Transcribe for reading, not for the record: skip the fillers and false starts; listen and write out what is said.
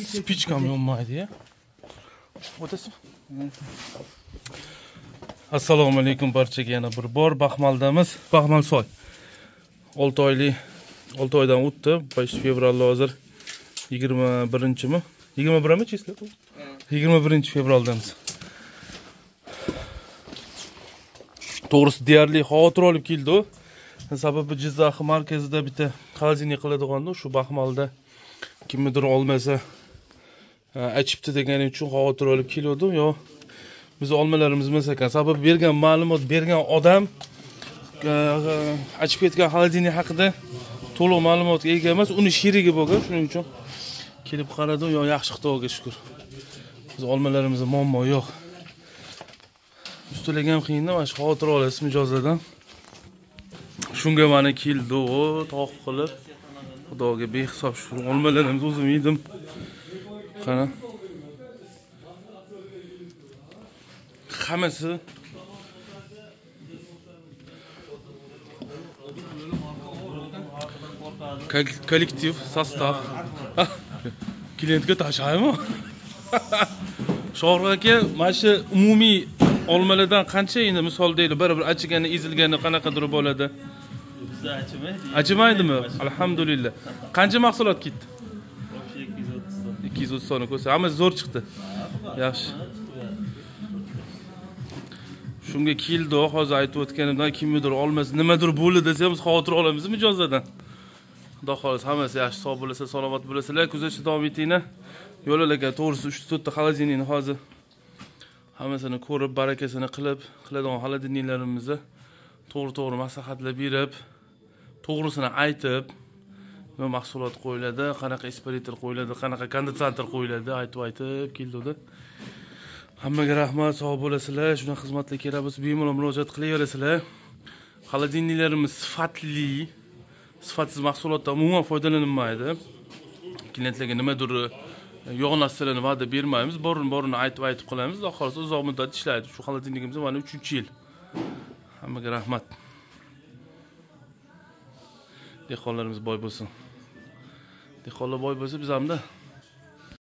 Spichkam yonmaydi ya. O'tasizmi? Assalomu alaykum barchaga, yana bir bor Baxmaldamiz. Baxmal soy. 6 oydan o'tdi. 5 fevralda hozir 21-mi? 21mi chislar? 21-fevraldamiz. To'g'risi deyarli xavotir olib keldi. Sababi Jizzax markazida bitta xolodilnik qiladigan shu Baxmalda kimnidir olmasa achibdi degani uchun xavotir olib keldi. Yo biz olmalarimiz emas ekan. Sababi bergan ma'lumot bergan odam achib ketgan xolodilnik haqida to'liq ma'lumotga ega emas, uni sherigi bo'lgan. Shuning uchun kelib qaradi, yo yaxshi Xudoga shukr. Biz olmalarimizda muammo yo'q. Ustalaga ham qiyin, mana shu xavotir olasiz mijozlardan. Shunga mana keldi, to'q qilib. Xudoga behisob shukr. Olmalarimizni o'zim yedim. Qana. Hammasi kollektiv, sostav. Klientga tashlaymi? Sho'rg'a aka, mana shu umumiy olmalardan qancha endi misol deylik, bir achigani, ezilgani qanaqadir bo'ladi? Bizda achimaydi. Achimaydimi? Alhamdulillah. Qancha mahsulot ketdi? 230 tonna ko'sa, hamma zo'r chiqdi. Yaxshi. Shunga keldi, hozir aytib o'tganimdan kimnidir olmasa, nimadir bo'ldi desa ham biz xavotir olamiz mijozlardan. Xudo xolos hammasi yaxshi, sog' bo'lsa, salomat bo'lasizlar. Kuzatishda davom etinglar. Yo'lalarga to'g'risi 3-4 ta xolodilnikni hozir hammasini ko'rib, barakasini qiladigan xolodilniklarimizni to'g'ri maslahatlar berib, to'g'risini aytib, nima mahsulot qo'yiladi, qanaqa ispiritor qo'yiladi, qanaqa konditsioner qo'yiladi, aytib keldi. Hammaga rahmat, sog' bo'lasizlar. Shuna xizmatlar kerak bo'lsa, bemalol murojaat qilaverasizlar. Xolodilniklarimiz sifatsiz mahsulotdan umuman foydalanilmaydi. Klientlarga nimadir yo'q narsalarni va'da bermaymiz. Borini aytib qilamiz. Xudo xolasa uzoq muddat ishlaydi. Shu xolodilnikimiz mana 3-yil. Hammaga rahmat. Dehqonlarimiz boy bo'lsin. Dehqonlar boy bo'lsa, biz hamda